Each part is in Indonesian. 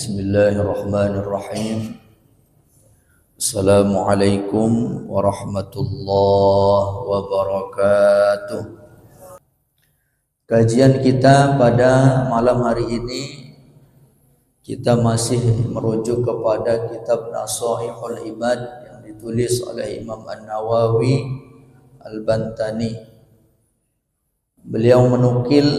Bismillahirrahmanirrahim. Assalamualaikum warahmatullahi wabarakatuh. Kajian kita pada malam hari ini, kita masih merujuk kepada kitab Nasaihul Ibad yang ditulis oleh Imam An-Nawawi Al-Bantani. Beliau menukil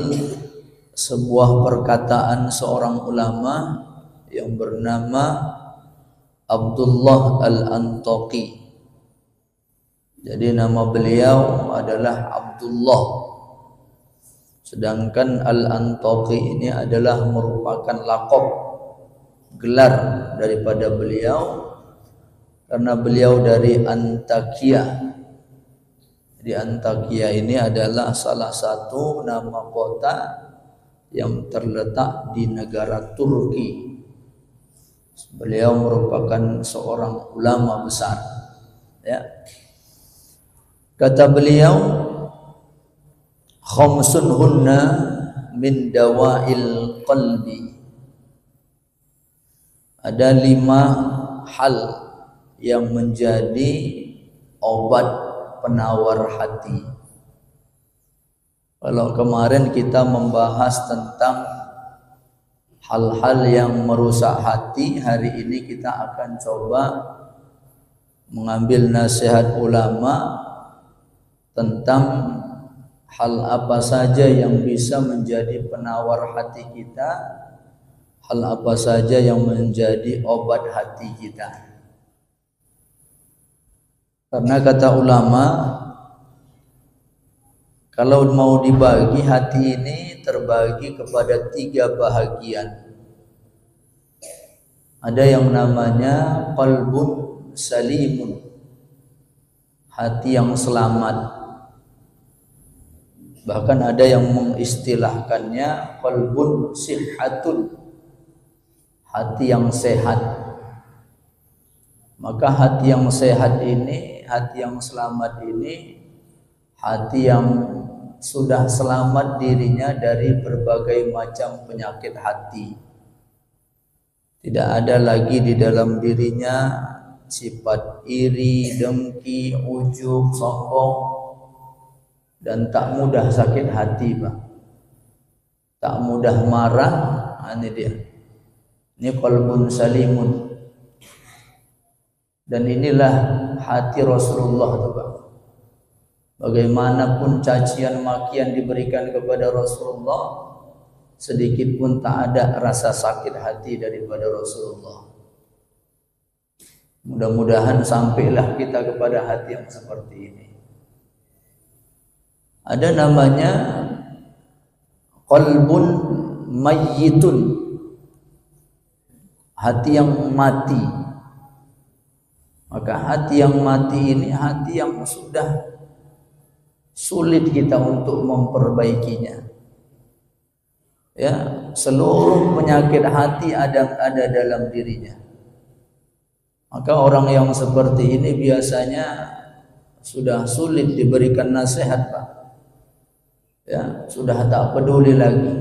sebuah perkataan seorang ulama yang bernama Abdullah Al-Antaqi. Jadi nama beliau adalah Abdullah, sedangkan Al-Antaqi ini adalah merupakan laqab, gelar daripada beliau, karena beliau dari Antakya. Jadi Antakya ini adalah salah satu nama kota yang terletak di negara Turki. Beliau merupakan seorang ulama besar, ya. Kata beliau, khamsun hunna min dawail qalbi. Ada 5 hal yang menjadi obat penawar hati. Kalau kemarin kita membahas tentang hal-hal yang merusak hati, hari ini kita akan coba mengambil nasihat ulama tentang hal apa saja yang bisa menjadi penawar hati kita, hal apa saja yang menjadi obat hati kita. Karena kata ulama, kalau mau dibagi, hati ini terbagi kepada 3 bahagian. Ada yang namanya qalbun salimun, hati yang selamat. Bahkan ada yang mengistilahkannya qalbun sihhatun, hati yang sehat. Maka hati yang sehat ini, hati yang selamat ini, hati yang sudah selamat dirinya dari berbagai macam penyakit hati. Tidak ada lagi di dalam dirinya sifat iri, dengki, ujub, sombong, dan tak mudah sakit hati, Pak. Tak mudah marah, ini dia. Ini qalbun salimun. Dan inilah hati Rasulullah itu, Pak. Bagaimanapun cacian makian diberikan kepada Rasulullah, sedikit pun tak ada rasa sakit hati daripada Rasulullah. Mudah-mudahan sampailah kita kepada hati yang seperti ini. Ada namanya qalbun mayyitun, hati yang mati. Maka hati yang mati ini hati yang sudah sulit kita untuk memperbaikinya. Ya, seluruh penyakit hati ada dalam dirinya. Maka orang yang seperti ini biasanya sudah sulit diberikan nasihat, Pak. Ya, sudah tak peduli lagi,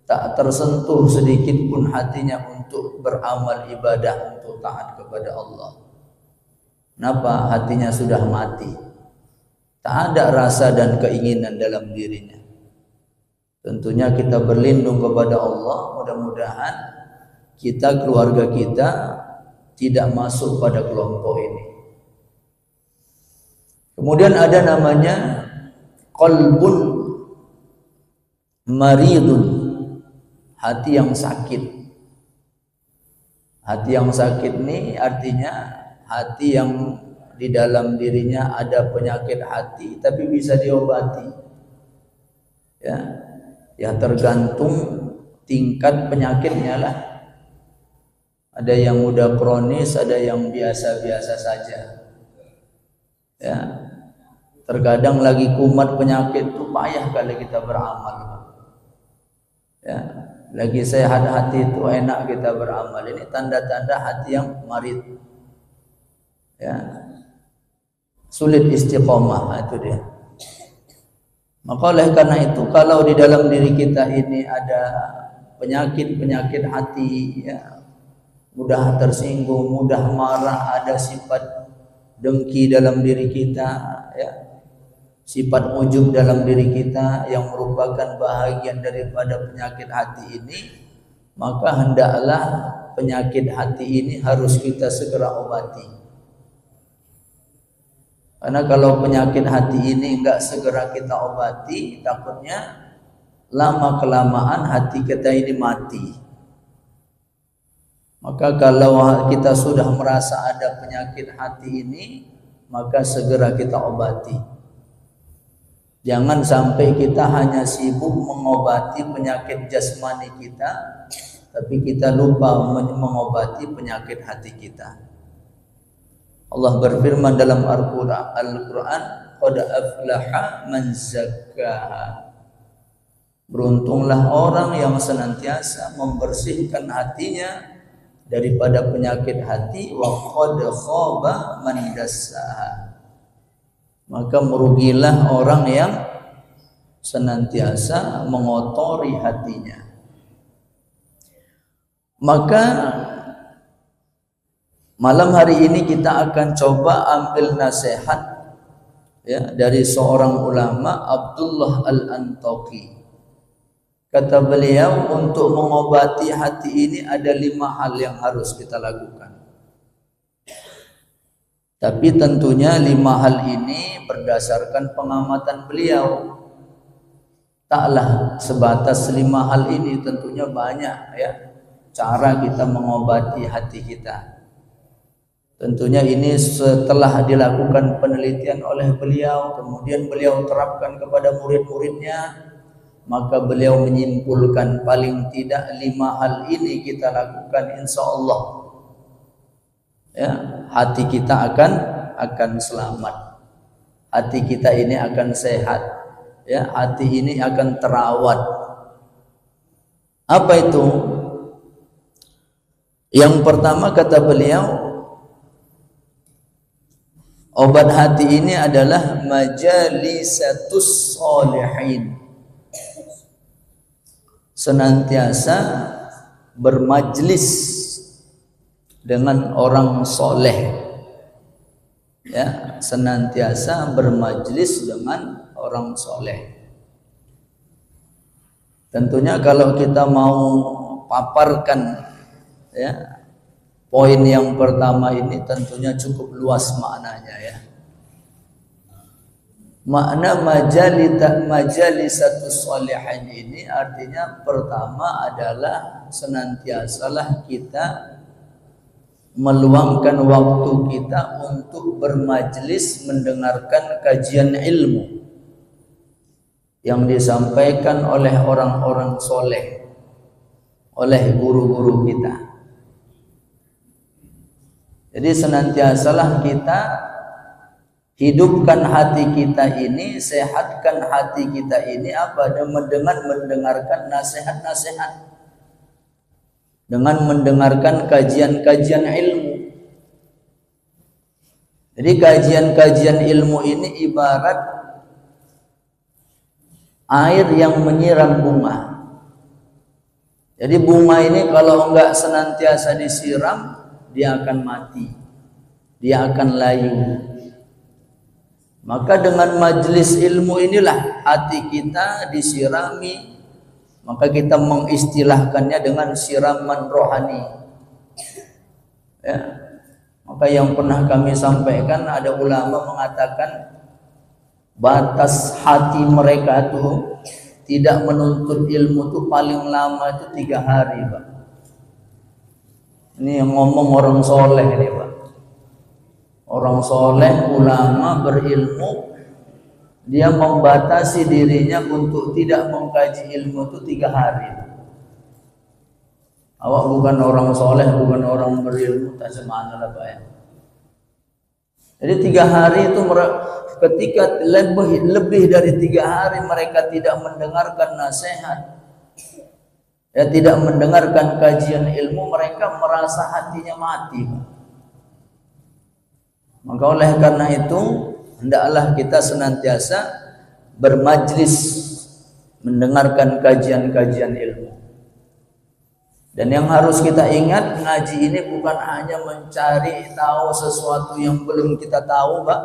tak tersentuh sedikit pun hatinya untuk beramal ibadah, untuk taat kepada Allah. Kenapa? Hatinya sudah mati. Tak ada rasa dan keinginan dalam dirinya. Tentunya kita berlindung kepada Allah, mudah-mudahan kita, keluarga kita tidak masuk pada kelompok ini. Kemudian ada namanya qalbun maridun, hati yang sakit. Hati yang sakit ini artinya hati yang di dalam dirinya ada penyakit hati tapi bisa diobati. Ya tergantung tingkat penyakitnya lah. Ada yang mudah kronis, ada yang biasa-biasa saja. Ya, terkadang lagi kumat penyakit itu payah kali kita beramal. Ya, lagi sehat hati itu enak kita beramal. Ini tanda-tanda hati yang marid. Ya, sulit istiqomah, itu dia. Maka oleh karena itu, kalau di dalam diri kita ini ada penyakit-penyakit hati, ya, mudah tersinggung, mudah marah, ada sifat dengki dalam diri kita, ya, sifat ujub dalam diri kita yang merupakan bahagian daripada penyakit hati ini, maka hendaklah penyakit hati ini harus kita segera obati. Karena kalau penyakit hati ini enggak segera kita obati, takutnya lama kelamaan hati kita ini mati. Maka kalau kita sudah merasa ada penyakit hati ini, maka segera kita obati. Jangan sampai kita hanya sibuk mengobati penyakit jasmani kita, tapi kita lupa mengobati penyakit hati kita. Allah berfirman dalam Al-Quran, qad aflaha man zakkaha. Beruntunglah orang yang senantiasa membersihkan hatinya daripada penyakit hati, wa qad khaba man dassaha. Maka merugilah orang yang senantiasa mengotori hatinya. Maka malam hari ini kita akan coba ambil nasihat, ya, dari seorang ulama, Abdullah Al-Antaqi. Kata beliau, untuk mengobati hati ini ada 5 hal yang harus kita lakukan. Tapi tentunya 5 hal ini berdasarkan pengamatan beliau. Taklah sebatas 5 hal ini, tentunya banyak, ya, cara kita mengobati hati kita. Tentunya ini setelah dilakukan penelitian oleh beliau, kemudian beliau terapkan kepada murid-muridnya, maka beliau menyimpulkan paling tidak 5 hal ini kita lakukan, insya Allah, ya, hati kita akan selamat, hati kita ini akan sehat, ya, hati ini akan terawat. Apa itu? Yang pertama kata beliau, obat hati ini adalah majalisatus sholihin, senantiasa bermajlis dengan orang soleh, ya, senantiasa bermajlis dengan orang soleh. Tentunya kalau kita mau paparkan, ya, poin yang pertama ini tentunya cukup luas maknanya, ya. Makna majalisatus sholihin ini artinya pertama adalah senantiasalah kita meluangkan waktu kita untuk bermajlis mendengarkan kajian ilmu yang disampaikan oleh orang-orang soleh, oleh guru-guru kita. Jadi senantiasalah kita hidupkan hati kita ini, sehatkan hati kita ini apa? Dengan mendengarkan nasihat-nasihat, dengan mendengarkan kajian-kajian ilmu. Jadi kajian-kajian ilmu ini ibarat air yang menyiram bunga. Jadi bunga ini kalau enggak senantiasa disiram, dia akan mati, dia akan layu. Maka dengan majelis ilmu inilah hati kita disirami, maka kita mengistilahkannya dengan siraman rohani, ya. Maka yang pernah kami sampaikan, ada ulama mengatakan batas hati mereka itu tidak menuntut ilmu itu paling lama itu 3 hari, Pak. Ini yang ngomong orang soleh ini, Pak. Orang soleh, ulama, berilmu, dia membatasi dirinya untuk tidak mengkaji ilmu itu 3 hari. Awak bukan orang soleh, bukan orang berilmu, tak semana lah, Pak, ya. Jadi 3 hari itu ketika lebih dari 3 hari mereka tidak mendengarkan nasihat, ya, tidak mendengarkan kajian ilmu, mereka merasa hatinya mati, Pak. Maka oleh karena itu hendaklah kita senantiasa bermajlis mendengarkan kajian-kajian ilmu. Dan yang harus kita ingat, ngaji ini bukan hanya mencari tahu sesuatu yang belum kita tahu, Pak,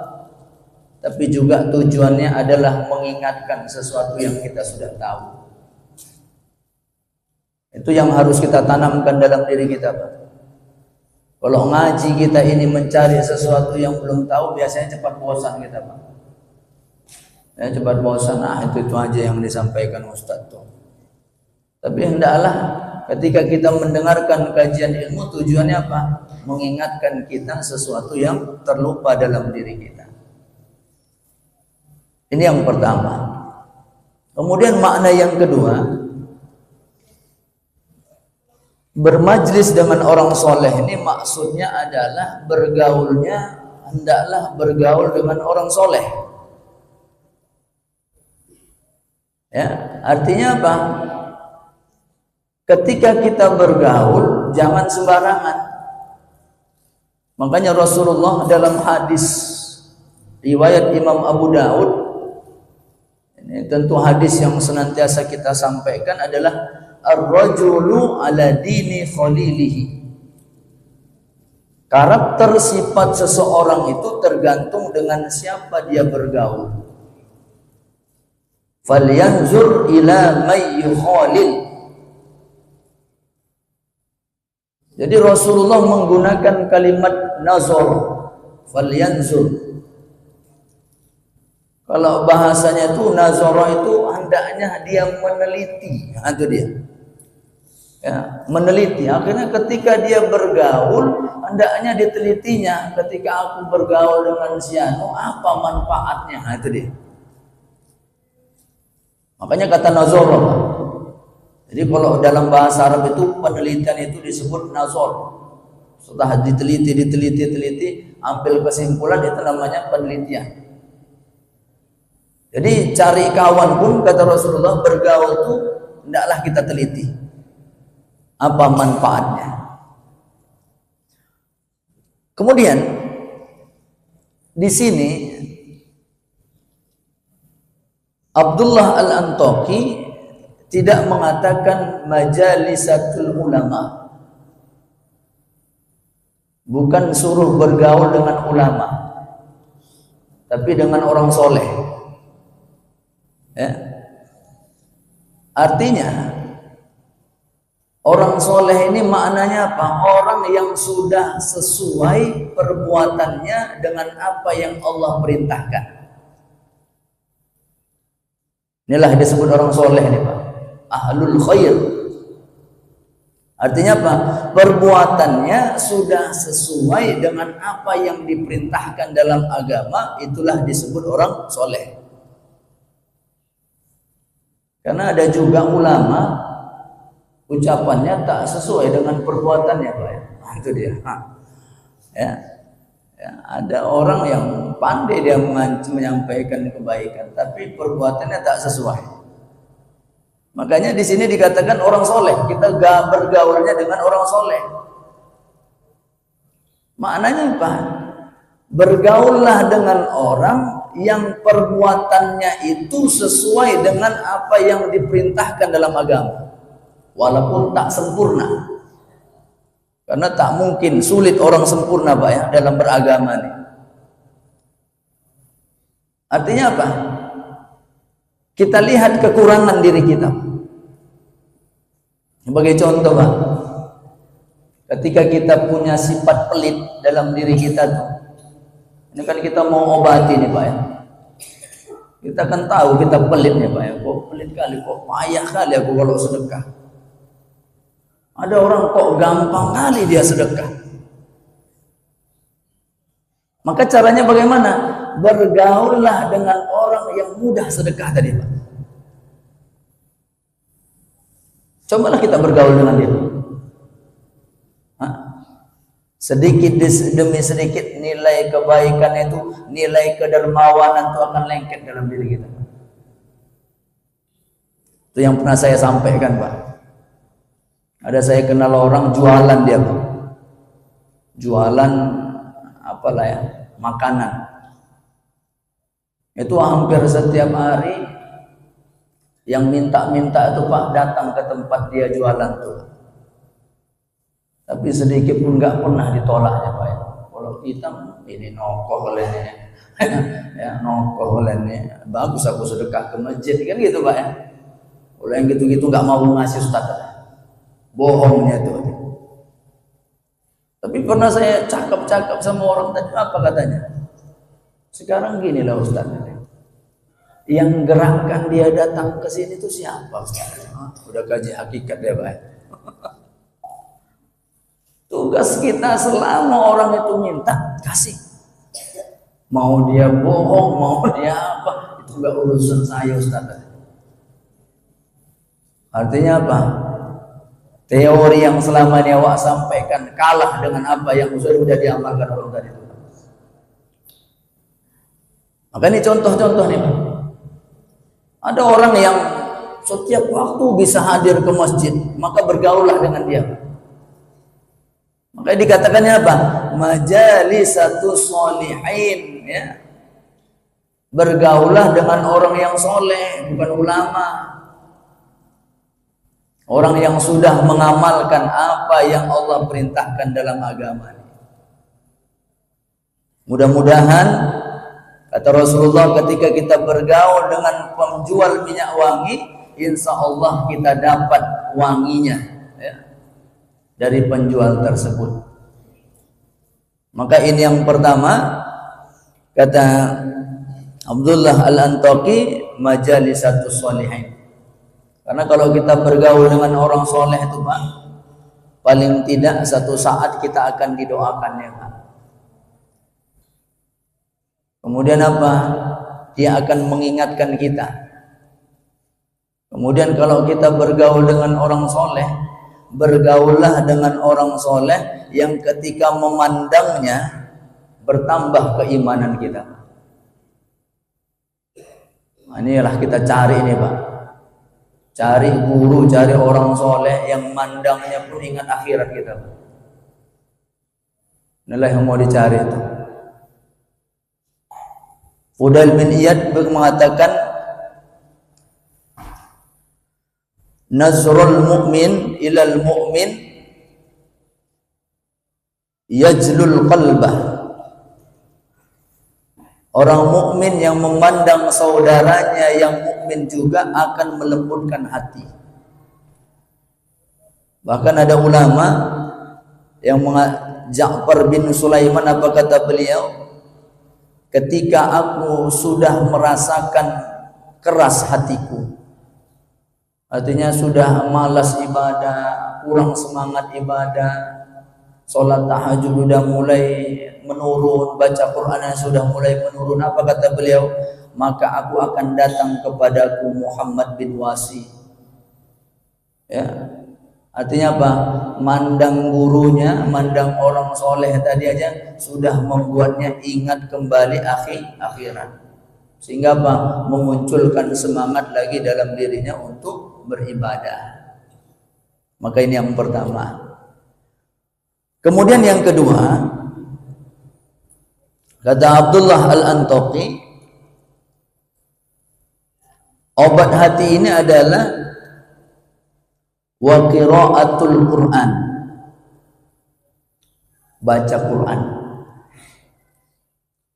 tapi juga tujuannya adalah mengingatkan sesuatu yang kita sudah tahu. Itu yang harus kita tanamkan dalam diri kita, Pak. Kalau ngaji kita ini mencari sesuatu yang belum tahu, biasanya cepat bosan kita, Pak. Ya, cepat bosan, itu aja yang disampaikan Ustadz tuh. Tapi hendaklah ketika kita mendengarkan kajian ilmu, tujuannya apa? Mengingatkan kita sesuatu yang terlupa dalam diri kita. Ini yang pertama. Kemudian makna yang kedua, bermajlis dengan orang soleh ini maksudnya adalah bergaulnya, hendaklah bergaul dengan orang soleh. Ya, artinya apa? Ketika kita bergaul, jangan sembarangan. Makanya Rasulullah dalam hadis riwayat Imam Abu Daud, ini tentu hadis yang senantiasa kita sampaikan adalah ar-rajulu ala dini khalilihi. Karakter sifat seseorang itu tergantung dengan siapa dia bergaul. Falyanzur ila may yukhalil. Jadi Rasulullah menggunakan kalimat nazar, falyanzur. Kalau bahasanya itu nazara itu hendaknya dia meneliti, itu dia. Ya, meneliti. Akhirnya ketika dia bergaul, hendaknya ditelitinya. Ketika aku bergaul dengan si anu, apa manfaatnya? Itu dia. Makanya kata nazara. Jadi kalau dalam bahasa Arab itu penelitian itu disebut nazar. Setelah diteliti, ambil kesimpulan, itu namanya penelitian. Jadi cari kawan pun, kata Rasulullah, bergaul itu hendaklah kita teliti. Apa manfaatnya? Kemudian di sini Abdullah Al-Antaqi tidak mengatakan majalisatul ulama, bukan suruh bergaul dengan ulama, tapi dengan orang soleh. Ya. Artinya orang soleh ini maknanya apa? Orang yang sudah sesuai perbuatannya dengan apa yang Allah perintahkan. Inilah disebut orang soleh ini, Pak. Ahlul khair. Artinya apa? Perbuatannya sudah sesuai dengan apa yang diperintahkan dalam agama, itulah disebut orang soleh. Karena ada juga ulama ucapannya tak sesuai dengan perbuatannya, Pak. Itu dia. Ya. Ya, ada orang yang pandai dia menyampaikan kebaikan, tapi perbuatannya tak sesuai. Makanya di sini dikatakan orang soleh, kita bergaulnya dengan orang soleh. Maknanya apa? Bergaullah dengan orang yang perbuatannya itu sesuai dengan apa yang diperintahkan dalam agama, walaupun tak sempurna. Karena tak mungkin, sulit orang sempurna, Pak, ya, dalam beragama nih. Artinya apa? Kita lihat kekurangan diri kita. Sebagai contoh, Pak, ketika kita punya sifat pelit dalam diri kita tuh, ini kan kita mau obati nih, Pak, ya. Kita kan tahu kita pelit nih, Pak, ya. Kok pelit kali, kok payah kali aku kalau sedekah. Ada orang kok gampang kali dia sedekah. Maka caranya bagaimana? Bergaullah dengan orang yang mudah sedekah tadi, Pak. Cobalah kita bergaul dengan dia. Sedikit demi sedikit nilai kebaikan itu, nilai kedermawanan itu akan lengket dalam diri kita. Itu yang pernah saya sampaikan, Pak. Ada saya kenal orang jualan dia, Pak. Jualan apalah ya, makanan. Itu hampir setiap hari yang minta-minta itu, Pak, datang ke tempat dia jualan tuh. Tapi sedikit pun nggak pernah ditolaknya Pak ya. Kalau kita ini nokoh olehnya, ya nokoh olehnya, bagus aku sedekah ke masjid kan gitu Pak ya. Kalau yang gitu-gitu nggak mau ngasih Ustaz, bohongnya tuh. Tapi pernah saya cakap-cakap sama orang tadi, apa katanya? Sekarang gini lah Ustaz, yang gerakkan dia datang ke sini tuh siapa Ustaz? Udah kaji hakikat dia Pak. Tugas kita selama orang itu minta, kasih. Mau dia bohong, mau dia apa, itu enggak urusan saya Ustaz. Artinya apa? Teori yang selama ini awak sampaikan kalah dengan apa yang sudah diamalkan orang tadi itu. Maka ini contoh-contoh nih Pak. Ada orang yang setiap waktu bisa hadir ke masjid, maka bergaulah dengan dia. Maka dikatakannya apa? Majalisatu sholihin, ya. Bergaulah dengan orang yang soleh, bukan ulama. Orang yang sudah mengamalkan apa yang Allah perintahkan dalam agama. Mudah-mudahan kata Rasulullah, ketika kita bergaul dengan penjual minyak wangi, insya Allah kita dapat wanginya, ya, dari penjual tersebut. Maka ini yang pertama, kata Abdullah Al-Antaqi, majalisatus sholihin. Karena kalau kita bergaul dengan orang soleh itu Pak, paling tidak satu saat kita akan didoakannya Pak. Kemudian apa? Dia akan mengingatkan kita. Kemudian kalau kita bergaul dengan orang soleh, bergaullah dengan orang soleh yang ketika memandangnya bertambah keimanan kita. Nah, inilah kita cari ini Pak. Cari guru, cari orang soleh yang mandangnya pun ingat akhirat kita. Inilah yang mau dicari itu. Fudail bin Iyad mengatakan, nazrul mu'min ilal mu'min yajlul qalbah. Orang mukmin yang memandang saudaranya yang mukmin juga akan melembutkan hati. Bahkan ada ulama yang Ja'far bin Sulaiman, apa kata beliau? Ketika aku sudah merasakan keras hatiku, artinya sudah malas ibadah, kurang semangat ibadah, sholat tahajud sudah mulai menurun, baca Quran sudah mulai menurun, apa kata beliau? Maka aku akan datang kepadaku Muhammad bin Wasi. Ya, artinya apa? Mandang gurunya, mandang orang soleh tadi aja sudah membuatnya ingat kembali akhirat. Sehingga apa? Memunculkan semangat lagi dalam dirinya untuk beribadah. Maka ini yang pertama. Kemudian yang kedua, kata Abdullah Al-Antaqi, obat hati ini adalah wa qiraatul Quran, baca Quran.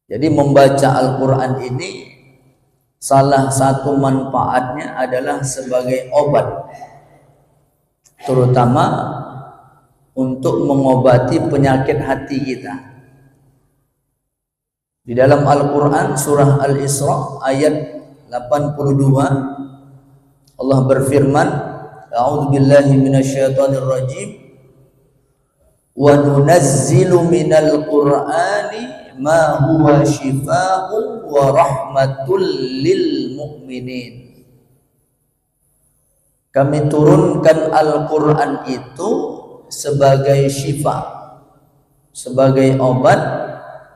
Jadi membaca Al-Quran ini salah satu manfaatnya adalah sebagai obat, terutama untuk mengobati penyakit hati kita. Di dalam Al-Quran surah Al-Isra ayat 82 Allah berfirman, a'udzubillahi minasyaitonir rajim, wa nunazzilu minal qur'ani ma huwa shifaa'un wa rahmatul lil mu'minin. Kami turunkan Al-Quran itu sebagai syifa, sebagai obat,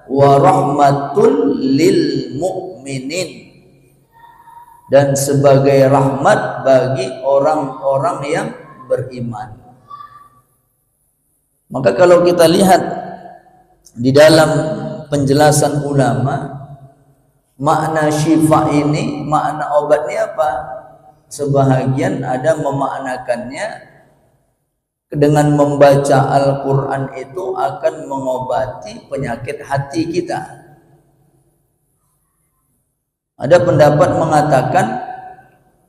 wa rahmatul lil mu'minin, dan sebagai rahmat bagi orang-orang yang beriman. Maka kalau kita lihat di dalam penjelasan ulama, makna syifa ini, makna obatnya apa? Sebahagian ada memaknakannya dengan membaca Al-Quran itu akan mengobati penyakit hati kita. Ada pendapat mengatakan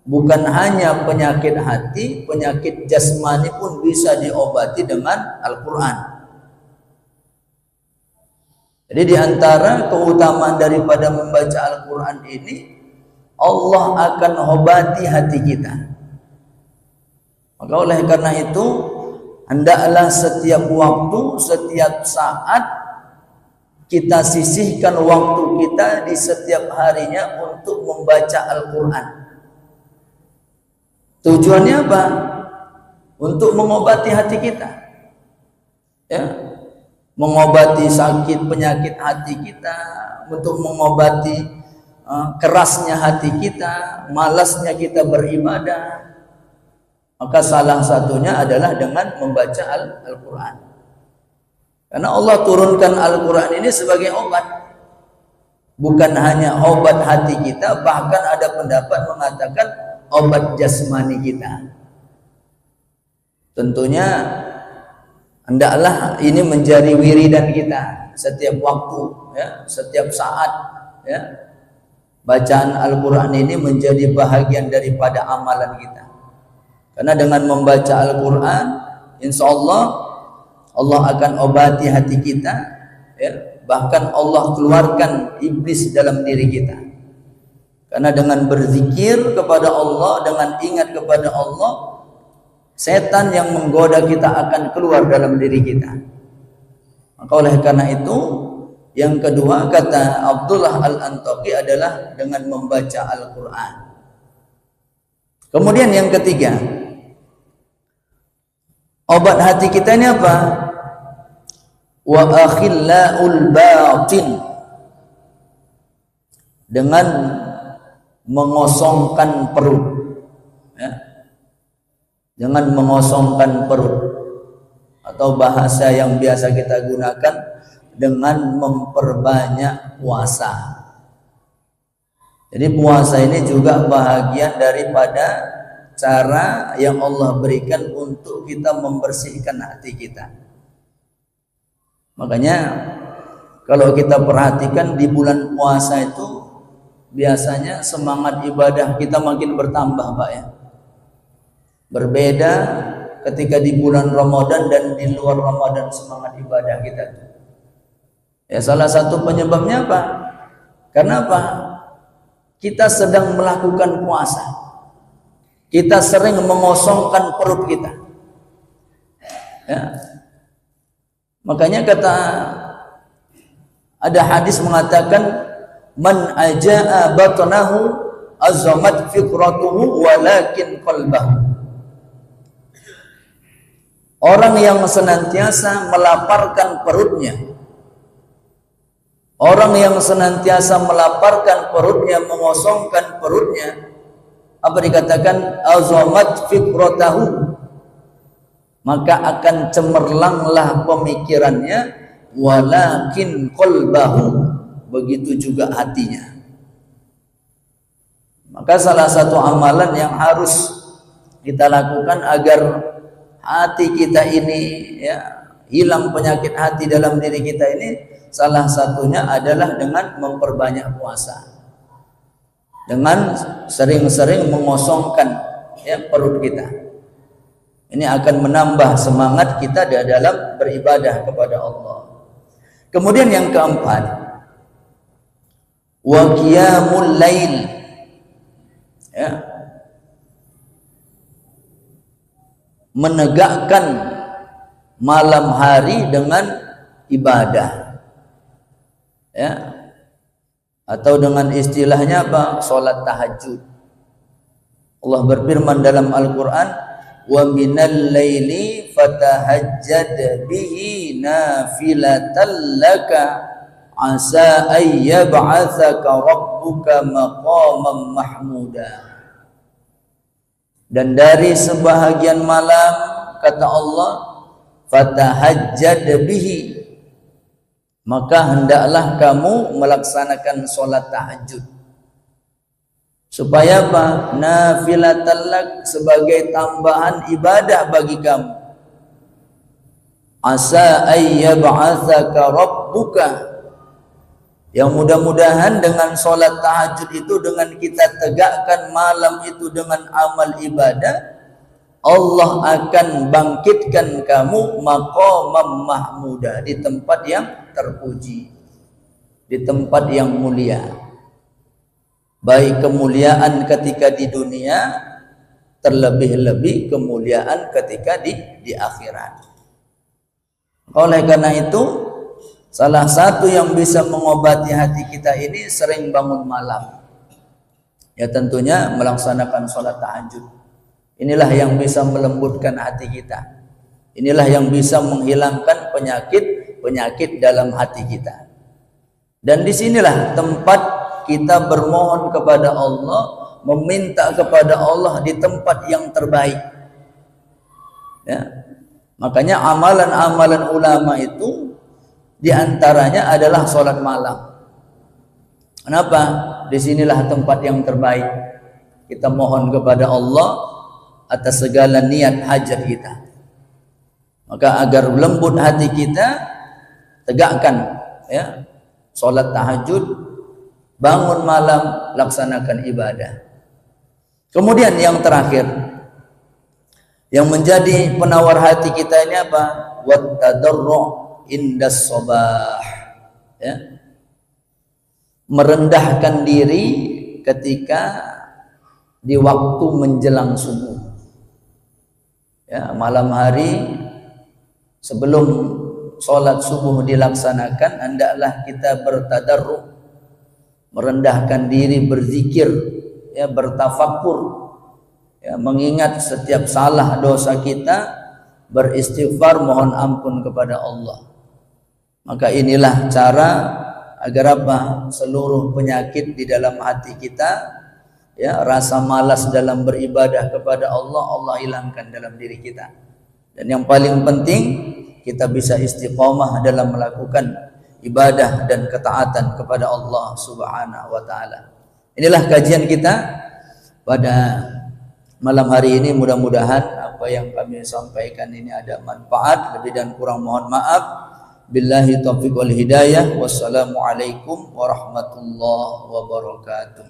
bukan hanya penyakit hati, penyakit jasmani pun bisa diobati dengan Al-Quran. Jadi di antara keutamaan daripada membaca Al-Quran ini, Allah akan obati hati kita. Maka oleh karena itu, hendaklah setiap waktu, setiap saat kita sisihkan waktu kita di setiap harinya untuk membaca Al-Quran. Tujuannya apa? Untuk mengobati hati kita, ya, mengobati sakit penyakit hati kita, untuk mengobati kerasnya hati kita, malasnya kita beribadah. Maka salah satunya adalah dengan membaca Al-Quran. Karena Allah turunkan Al-Quran ini sebagai obat. Bukan hanya obat hati kita, bahkan ada pendapat mengatakan obat jasmani kita. Tentunya hendaklah ini menjadi wiridan kita setiap waktu, ya, setiap saat, ya. Bacaan Al-Quran ini menjadi bahagian daripada amalan kita. Karena dengan membaca Al-Quran, insya Allah akan obati hati kita, ya. Bahkan Allah keluarkan iblis dalam diri kita. Karena dengan berzikir kepada Allah, dengan ingat kepada Allah, setan yang menggoda kita akan keluar dalam diri kita. Maka oleh karena itu, yang kedua kata Abdullah Al-Antaqi adalah dengan membaca Al-Quran. Kemudian yang ketiga, obat hati kita ini apa? Wa akhilla'ul batin, dengan mengosongkan perut, ya. Dengan mengosongkan perut, atau bahasa yang biasa kita gunakan dengan memperbanyak puasa. Jadi puasa ini juga bahagian daripada cara yang Allah berikan untuk kita membersihkan hati kita. Makanya kalau kita perhatikan di bulan puasa itu biasanya semangat ibadah kita makin bertambah, Pak, ya. Berbeda ketika di bulan Ramadan dan di luar Ramadan semangat ibadah kita. Ya, salah satu penyebabnya apa? Karena apa? Kita sedang melakukan puasa. Kita sering mengosongkan perut kita. Ya. Makanya kata ada hadis mengatakan man ajaa batnahu azamat fikratuhu walakin qalbahu. Orang yang senantiasa melaparkan perutnya, orang yang senantiasa melaparkan perutnya, mengosongkan perutnya, apa dikatakan? Azamat fikratahu, maka akan cemerlanglah pemikirannya, walakin qalbahu, begitu juga hatinya. Maka salah satu amalan yang harus kita lakukan agar hati kita ini, ya, hilang penyakit hati dalam diri kita ini, salah satunya adalah dengan memperbanyak puasa, dengan sering-sering mengosongkan, ya, perut kita. Ini akan menambah semangat kita dalam beribadah kepada Allah. Kemudian yang keempat, wa qiyamul lail, ya, menegakkan malam hari dengan ibadah, ya, atau dengan istilahnya apa? Salat tahajud. Allah berfirman dalam Al-Quran, wa minal laili fatahajjad bihi nafilatan laka asa ay yab'atsaka rabbuka maqaman mahmuda. Dan dari sebahagian malam, kata Allah, fatahajjad bihi, maka hendaklah kamu melaksanakan sholat tahajud. Supaya apa? Nafilatan lak, sebagai tambahan ibadah bagi kamu. asa ayyab'atsaka rabbuka, yang mudah-mudahan dengan solat tahajud itu, dengan kita tegakkan malam itu dengan amal ibadah, Allah akan bangkitkan kamu maqamam mahmuda, di tempat yang terpuji, di tempat yang mulia. Baik kemuliaan ketika di dunia, terlebih-lebih kemuliaan ketika di akhirat. Oleh karena itu, salah satu yang bisa mengobati hati kita ini sering bangun malam. Ya tentunya melaksanakan sholat tahajud. Inilah yang bisa melembutkan hati kita. Inilah yang bisa menghilangkan penyakit dalam hati kita. Dan disinilah tempat kita bermohon kepada Allah, meminta kepada Allah di tempat yang terbaik. Ya. Makanya amalan-amalan ulama itu diantaranya adalah sholat malam. Kenapa? Disinilah tempat yang terbaik. Kita mohon kepada Allah atas segala niat hajat kita. Maka agar lembut hati kita, tegakkan ya sholat tahajud, bangun malam, laksanakan ibadah. Kemudian yang terakhir, yang menjadi penawar hati kita ini apa? Wat tadarru' indas sabah. Ya. Merendahkan diri ketika di waktu menjelang subuh. Ya, malam hari sebelum sholat subuh dilaksanakan, hendaklah kita bertadarru', merendahkan diri, berzikir, ya, bertafakur, ya, mengingat setiap salah dosa kita, beristighfar, mohon ampun kepada Allah. Maka inilah cara agar apa? Seluruh penyakit di dalam hati kita, ya, rasa malas dalam beribadah kepada Allah, Allah hilangkan dalam diri kita. Dan yang paling penting, kita bisa istiqomah dalam melakukan ibadah dan ketaatan kepada Allah Subhanahu wa taala. Inilah kajian kita pada malam hari ini. Mudah-mudahan apa yang kami sampaikan ini ada manfaat. Lebih dan kurang mohon maaf. Billahi taufiq wal hidayah. Wassalamualaikum warahmatullahi wabarakatuh.